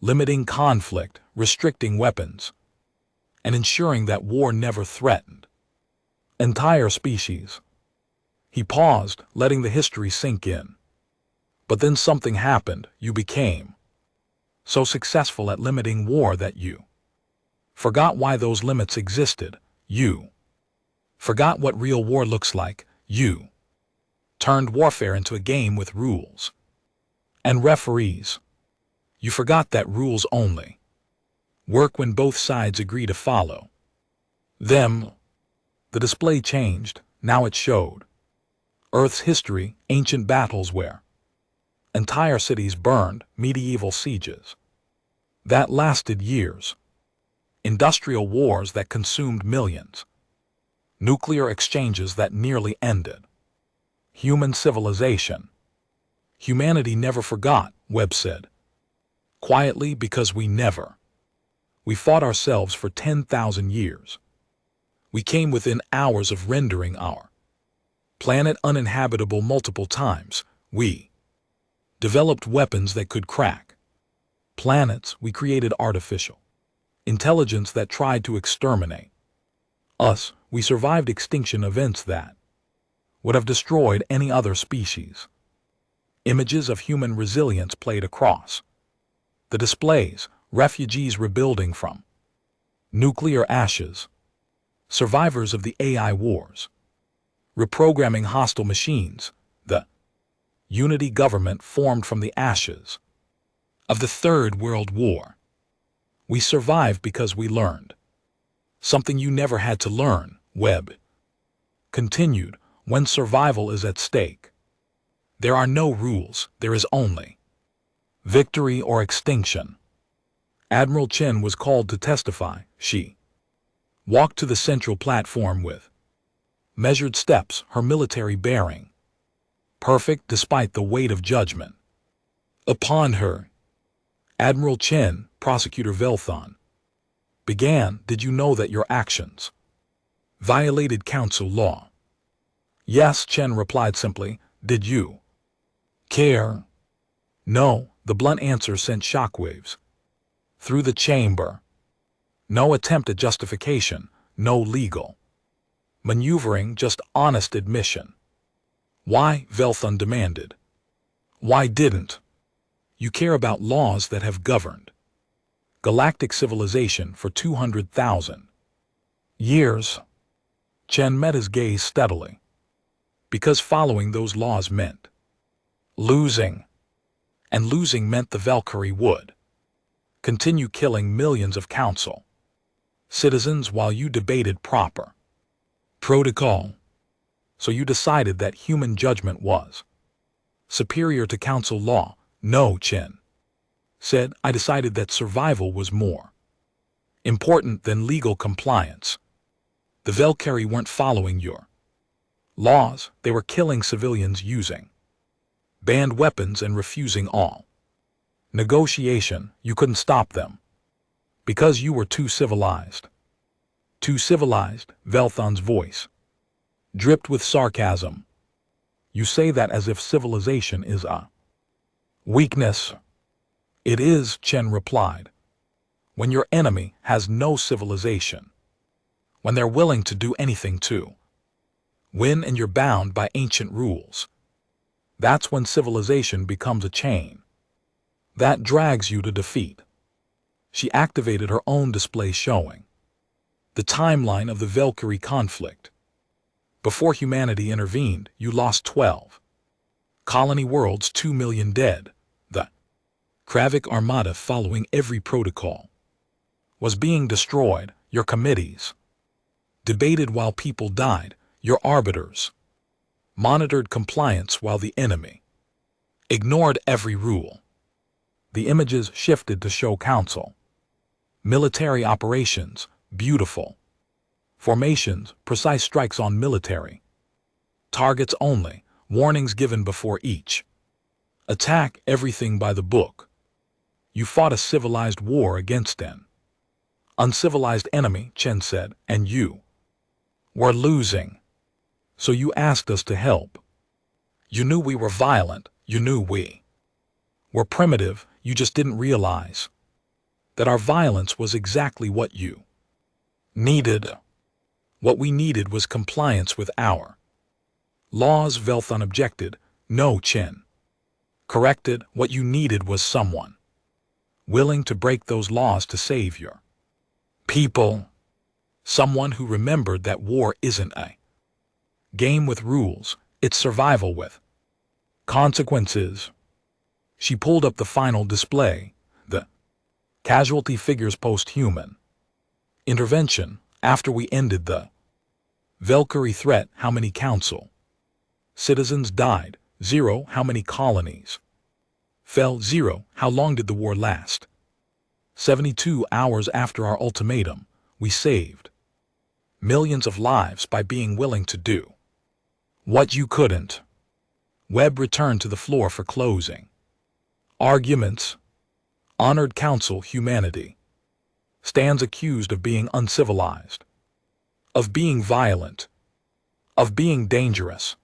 limiting conflict, restricting weapons, and ensuring that war never threatened entire species. He paused, letting the history sink in. But then something happened. You became so successful at limiting war that you forgot why those limits existed. You forgot what real war looks like. You turned warfare into a game with rules and referees. You forgot that rules only work when both sides agree to follow them. The display changed. Now it showed Earth's history, ancient battles where entire cities burned, medieval sieges that lasted years, industrial wars that consumed millions, nuclear exchanges that nearly ended human civilization. Humanity never forgot, Webb said, quietly, because we fought ourselves for 10,000 years. We came within hours of rendering our planet uninhabitable multiple times. We developed weapons that could crack planets. We created artificial intelligence that tried to exterminate us. We survived extinction events that would have destroyed any other species. Images of human resilience played across the displays, refugees rebuilding from nuclear ashes, survivors of the AI wars, reprogramming hostile machines, the unity government formed from the ashes of the Third World War. We survived because we learned something you never had to learn, Webb continued. When survival is at stake, there are no rules. There is only victory or extinction. Admiral Chen was called to testify. She walked to the central platform with measured steps, her military bearing perfect despite the weight of judgment upon her. Admiral Chen, Prosecutor Velthon, began. Did you know that your actions violated council law? Yes, Chen replied simply. Did you care? No. The blunt answer sent shockwaves through the chamber. No attempt at justification, no legal maneuvering, just honest admission. Why? Velthon demanded. Why didn't you care about laws that have governed galactic civilization for 200,000 years? Chen met his gaze steadily. Because following those laws meant losing, and losing meant the Valkyrie would continue killing millions of council citizens while you debated proper protocol. So you decided that human judgment was superior to council law. No, Chen said. I decided that survival was more important than legal compliance. The Valkyrie weren't following your laws. They were killing civilians using banned weapons and refusing all negotiation. You couldn't stop them because you were too civilized. Too civilized, Velthon's voice dripped with sarcasm. You say that as if civilization is a weakness. It is, Chen replied. When your enemy has no civilization, when they're willing to do anything to win and you're bound by ancient rules, that's when civilization becomes a chain that drags you to defeat. She activated her own display showing the timeline of the Valkyrie conflict. Before humanity intervened, you lost 12 colony worlds, 2 million dead. The Kravik Armada, following every protocol, was being destroyed. Your committees debated while people died. Your arbiters monitored compliance while the enemy ignored every rule. The images shifted to show council military operations, beautiful formations, precise strikes on military targets only, warnings given before each attack, everything by the book. You fought a civilized war against an uncivilized enemy, Chen said, and you We're losing. So you asked us to help. You knew we were violent. You knew we were primitive. You just didn't realize that our violence was exactly what you needed. What we needed was compliance with our laws. Velthun objected. No, Chin corrected. What you needed was someone willing to break those laws to save your people. Someone who remembered that war isn't a game with rules, it's survival with consequences. She pulled up the final display, the casualty figures post-human intervention after we ended the Valkyrie threat. How many council citizens died? 0. How many colonies fell? 0. How long did the war last? 72 hours. After our ultimatum, we saved millions of lives by being willing to do what you couldn't. Webb returned to the floor for closing arguments. Honored Council, humanity stands accused of being uncivilized, of being violent, of being dangerous.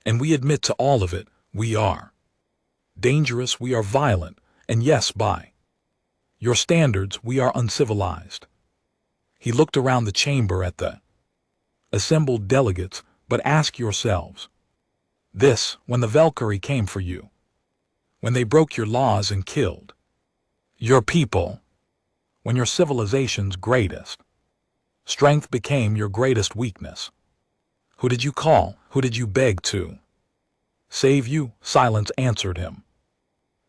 And we admit to all of it. We are dangerous, we are violent, and yes, by your standards, we are uncivilized. He looked around the chamber at the assembled delegates, but ask yourselves this: when the Valkyrie came for you, when they broke your laws and killed your people, when your civilization's greatest strength became your greatest weakness, who did you call? Who did you beg to save you? Silence answered him.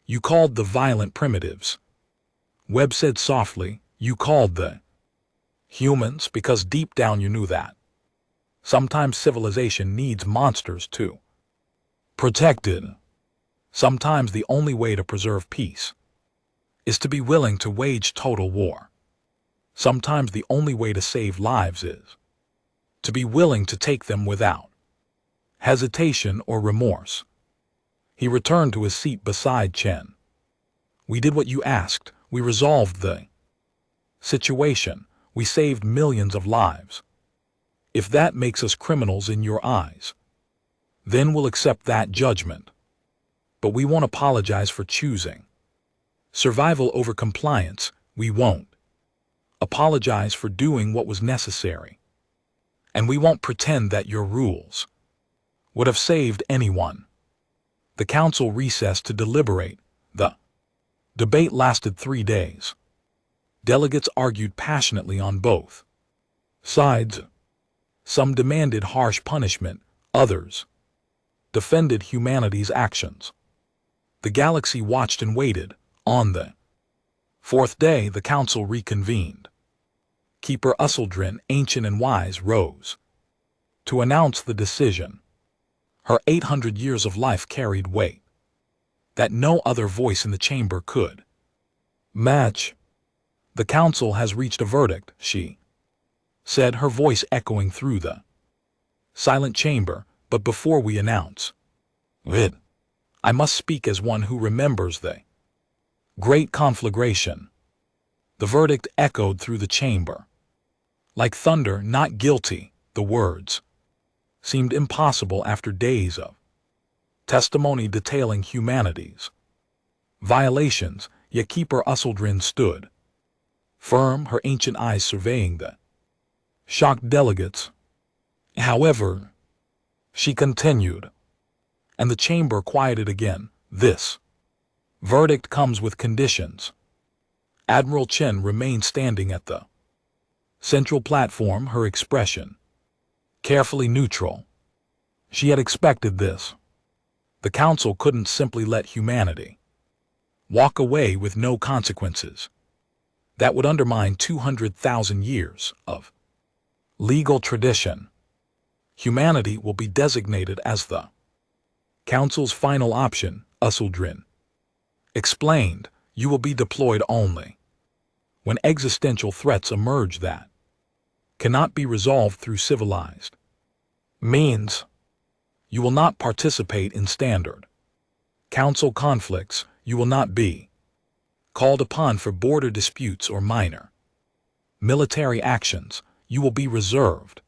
You called the violent primitives. Webb said softly. You called the humans because deep down you knew that sometimes civilization needs monsters to protect it. Sometimes the only way to preserve peace is to be willing to wage total war. Sometimes the only way to save lives is to be willing to take them without hesitation or remorse. He returned to his seat beside Chen. We did what you asked. We resolved the situation. We saved millions of lives. If that makes us criminals in your eyes, then we'll accept that judgment. But we won't apologize for choosing survival over compliance. We won't apologize for doing what was necessary. And we won't pretend that your rules would have saved anyone. The council recessed to deliberate. The debate lasted 3 days. Delegates argued passionately on both sides. Some demanded harsh punishment, others defended humanity's actions. The galaxy watched and waited. On the 4th day, the council reconvened. Keeper Usseldrin, ancient and wise, rose to announce the decision. Her 800 years of life carried weight that no other voice in the chamber could match. The council has reached a verdict, she said, her voice echoing through the silent chamber. But before we announce it, I must speak as one who remembers the great conflagration. The verdict echoed through the chamber like thunder. Not guilty. The words seemed impossible after days of testimony detailing humanity's violations. Yet Keeper Usseldrin stood firm, her ancient eyes surveying the shocked delegates. However, she continued, and the chamber quieted again. This verdict comes with conditions. Admiral Chen remained standing at the central platform, her expression carefully neutral. She had expected this. The council couldn't simply let humanity walk away with no consequences. That would undermine 200,000 years of legal tradition. Humanity will be designated as the council's final option, Usseldrin explained. You will be deployed only when existential threats emerge that cannot be resolved through civilized means. You will not participate in standard council conflicts. You will not be called upon for border disputes or minor military actions. You will be reserved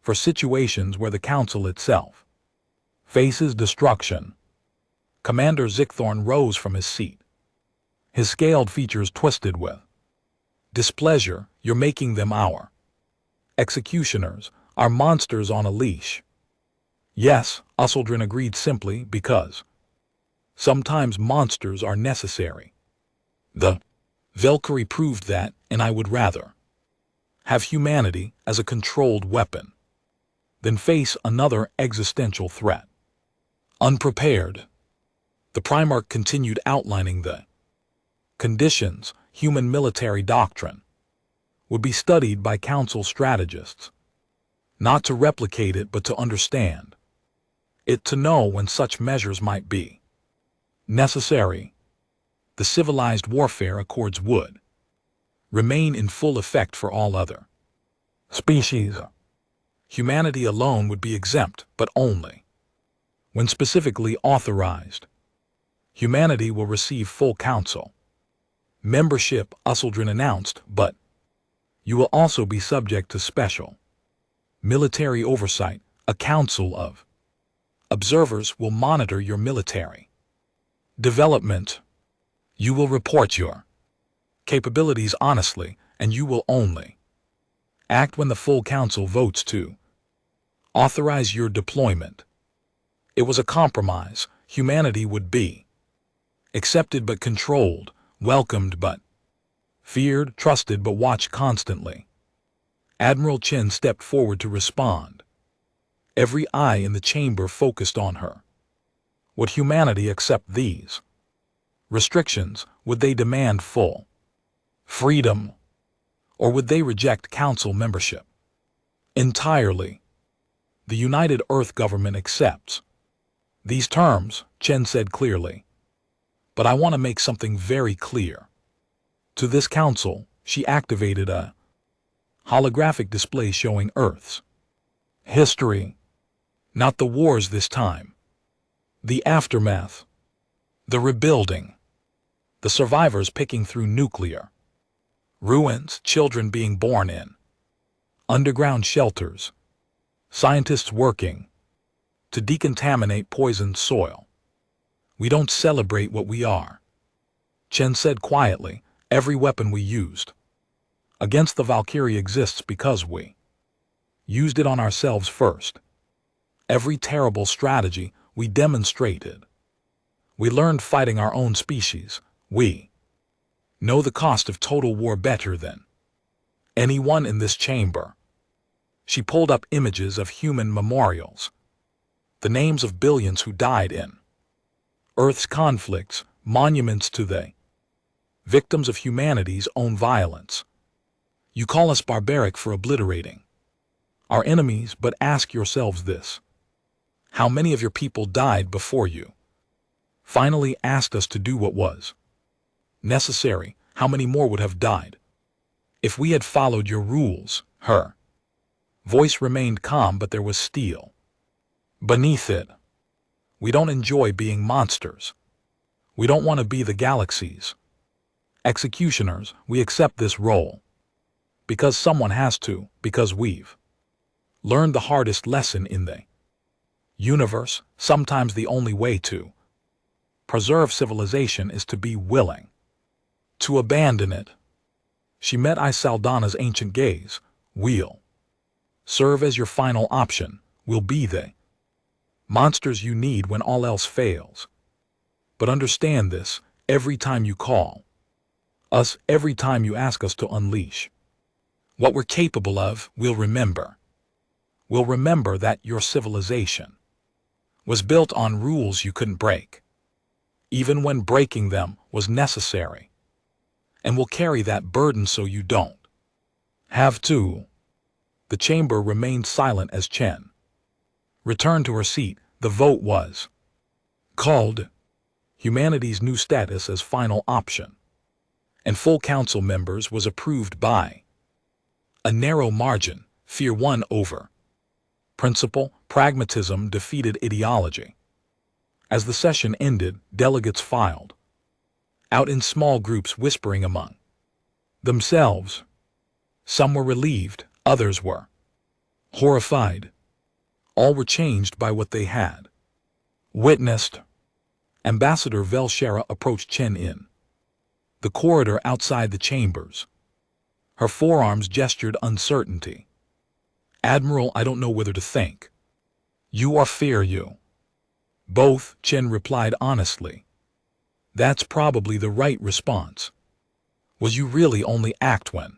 for situations where the Council itself faces destruction. Commander Zickthorn rose from his seat, his scaled features twisted with displeasure. You're making them our executioners, our monsters on a leash. Yes, Usseldrin agreed simply because sometimes monsters are necessary. The Valkyrie proved that, and I would rather have humanity as a controlled weapon than face another existential threat. Unprepared, the Primarch continued outlining the conditions. Human military doctrine would be studied by Council strategists, not to replicate it but to understand it, to know when such measures might be necessary. The civilized warfare accords would remain in full effect for all other species. Humanity alone would be exempt, but only when specifically authorized. Humanity will receive full Council membership, Usseldrin announced, but you will also be subject to special military oversight. A council of observers will monitor your military development. You will report your capabilities honestly, and you will only act when the full Council votes to authorize your deployment. It was a compromise. Humanity would be accepted but controlled, welcomed but feared, trusted but watched constantly. Admiral Chen stepped forward to respond. Every eye in the chamber focused on her. Would humanity accept these restrictions? Would they demand full freedom? Or would they reject Council membership entirely? The United Earth government accepts these terms, Chen said clearly. But I want to make something very clear. To this Council, she activated a holographic display showing Earth's history. Not the wars this time. The aftermath. The rebuilding. The survivors picking through nuclear ruins, children being born in underground shelters, scientists working to decontaminate poisoned soil. We don't celebrate what we are, Chen said quietly. Every weapon we used against the Valkyrie exists because we used it on ourselves first. Every terrible strategy we demonstrated. We learned fighting our own species. We know the cost of total war better than anyone in this chamber. She pulled up images of human memorials, the names of billions who died in Earth's conflicts, monuments to the victims of humanity's own violence. You call us barbaric for obliterating our enemies, but ask yourselves this. How many of your people died before you finally asked us to do what was necessary? How many more would have died if we had followed your rules? Her voice remained calm, but there was steel beneath it. We don't enjoy being monsters. We don't want to be the galaxy's executioners. We accept this role because someone has to, because we've learned the hardest lesson in the universe. Sometimes the only way to preserve civilization is to be willing to abandon it. She met Saldana's ancient gaze. We'll serve as your final option. We'll be the monsters you need when all else fails. But understand this, every time you call us, every time you ask us to unleash what we're capable of, we'll remember. We'll remember that your civilization was built on rules you couldn't break, even when breaking them was necessary. And we'll carry that burden so you don't have to. The chamber remained silent as Chen returned to her seat. The vote was called. Humanity's new status as final option and full council members was approved by a narrow margin. Fear won over principle. Pragmatism defeated ideology. As the session ended, delegates filed out in small groups, whispering among themselves. Some were relieved, others were Horrified, all were changed by what they had witnessed. Ambassador Velshera approached Chen in the corridor outside the chambers. Her forearms gestured uncertainty. Admiral, I don't know whether to think. You or fear you. Both, Chen replied honestly. That's probably the right response. Will you really only act when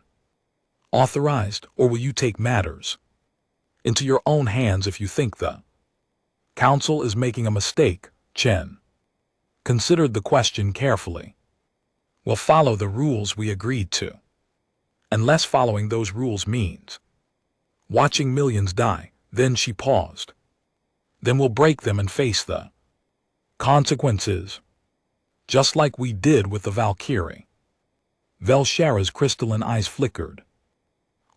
authorized, or will you take matters into your own hands if you think the Council is making a mistake? Chen considered the question carefully. We'll follow the rules we agreed to. Unless following those rules means watching millions die, then she paused. Then we'll break them and face the consequences, just like we did with the Valkyrie. Velshera's crystalline eyes flickered.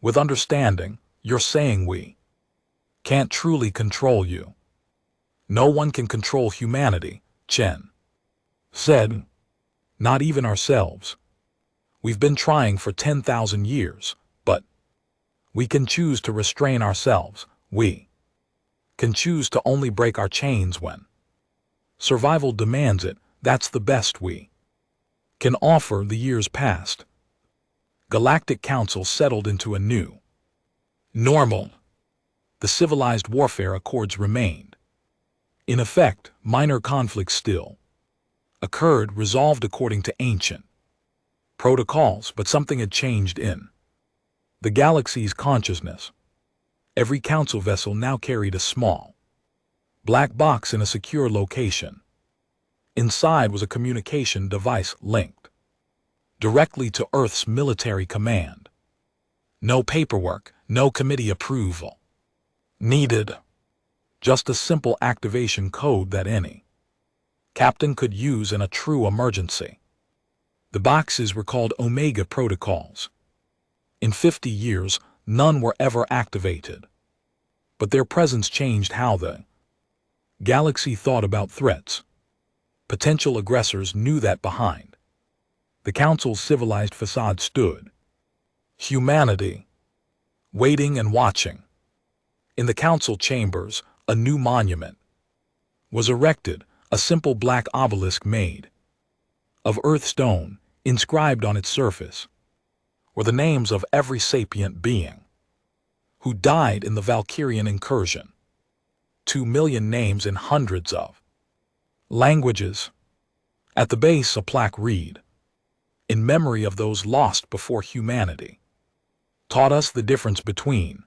With understanding, you're saying we can't truly control you. No one can control humanity, Chen said. Not even ourselves. We've been trying for 10,000 years, but we can choose to restrain ourselves. We can choose to only break our chains when survival demands it. That's the best we can offer. The years passed. Galactic Council settled into a new normal. The civilized warfare accords remained in effect. Minor conflicts still occurred, resolved according to ancient protocols, but something had changed in the galaxy's consciousness. Every council vessel now carried a small black box in a secure location. Inside was a communication device linked directly to Earth's military command. No paperwork, no committee approval needed. Just a simple activation code that any captain could use in a true emergency. The boxes were called Omega protocols. In 50 years, none were ever activated. But their presence changed how the galaxy thought about threats. Potential aggressors knew that behind the Council's civilized facade stood humanity, waiting and watching. In the Council chambers, a new monument was erected, a simple black obelisk made of earth stone. Inscribed on its surface were the names of every sapient being who died in the Valkyrian incursion. 2 million names in hundreds of languages. At the base, a plaque read, "In memory of those lost before humanity taught us the difference between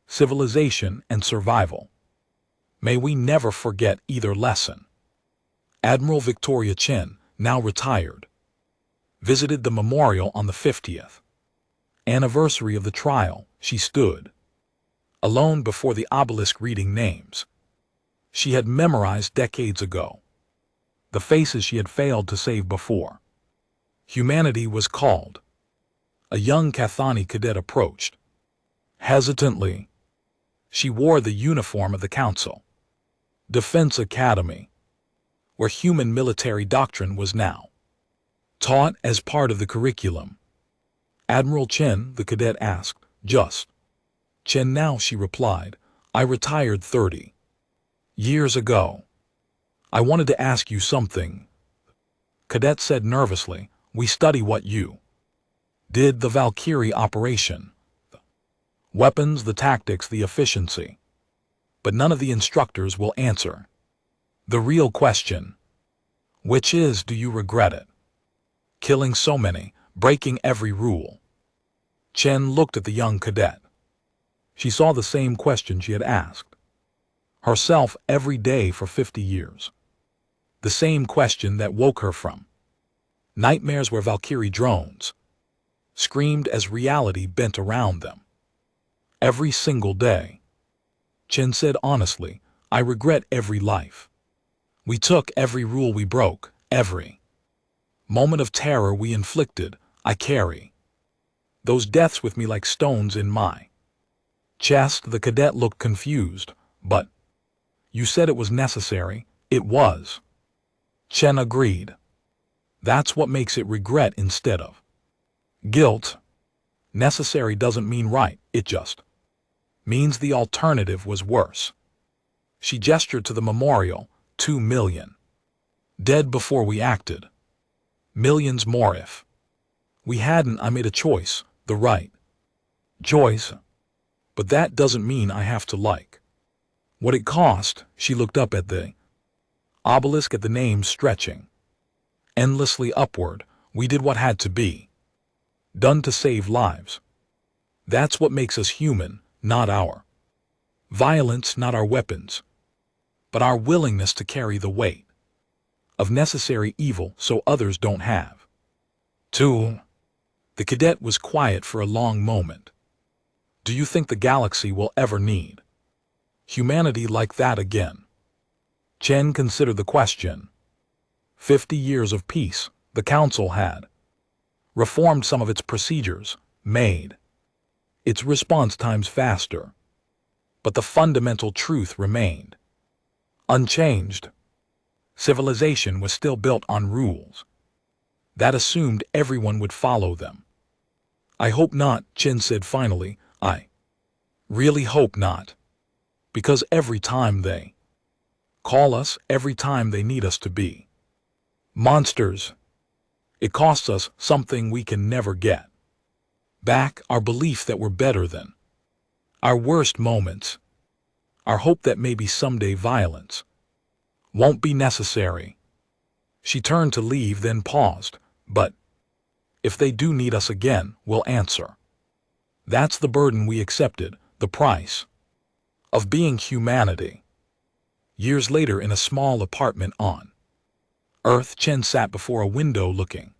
civilization and survival. May we never forget either lesson." Admiral Victoria Chen, now retired, visited the memorial on the 50th anniversary of the trial. She stood alone before the obelisk reading names she had memorized decades ago, the faces she had failed to save before humanity was called. A young Cathani cadet approached hesitantly. She wore the uniform of the Council Defense Academy, where human military doctrine was now taught as part of the curriculum. Admiral Chen, the cadet asked. Just Chen now, she replied. I retired 30 years ago. I wanted to ask you something. Cadet said nervously. We study what you did, the Valkyrie operation, the weapons, the tactics, the efficiency. But none of the instructors will answer the real question, which is, do you regret it? Killing so many, breaking every rule. Chen looked at the young cadet. She saw the same question she had asked herself every day for 50 years. The same question that woke her from nightmares where Valkyrie drones screamed as reality bent around them. Every single day. Chen said honestly, I regret every life we took, every rule we broke, every moment of terror we inflicted. I carry those deaths with me like stones in my chest. The cadet looked confused. But you said it was necessary. It was. Chen agreed. That's what makes it regret instead of guilt. Necessary doesn't mean right, it just means the alternative was worse. She gestured to the memorial, 2 million. Dead before we acted. Millions more if. We hadn't. I made a choice, the right choice. But that doesn't mean I have to like what it cost. She looked up at the obelisk, at the names stretching endlessly upward. We did what had to be done to save lives. That's what makes us human, not our violence, not our weapons, but our willingness to carry the weight of necessary evil so others don't have to. The cadet was quiet for a long moment. Do you think the galaxy will ever need humanity like that again? Chen considered the question. 50 years of peace, the Council had reformed some of its procedures, made its response times faster. But the fundamental truth remained unchanged. Civilization was still built on rules that assumed everyone would follow them. I hope not, Chen said finally. I really hope not. Because every time they call us, every time they need us to be monsters, it costs us something we can never get back, our belief that we're better than our worst moments, our hope that maybe someday violence won't be necessary. She turned to leave, then paused. But if they do need us again, we'll answer. That's the burden we accepted, the price of being humanity. Years later, in a small apartment on Earth, Chen sat before a window looking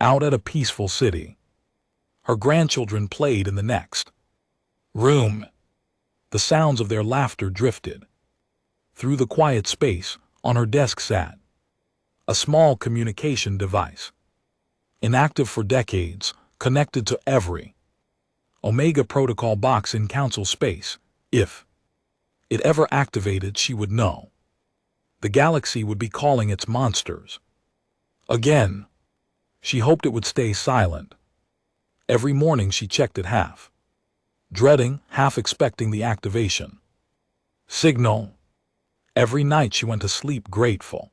out at a peaceful city. Her grandchildren played in the next room. The sounds of their laughter drifted through the quiet space. On her desk sat a small communication device, inactive for decades, connected to every Omega Protocol box in Council space. If it ever activated, she would know. The galaxy would be calling its monsters again. She hoped it would stay silent. Every morning she checked it, half dreading, half expecting the activation signal. Every night she went to sleep grateful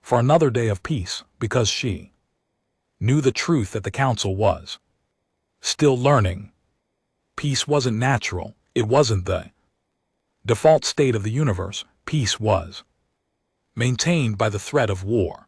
for another day of peace, because she knew the truth that the Council was still learning. Peace wasn't natural. It wasn't the default state of the universe. Peace was maintained by the threat of war.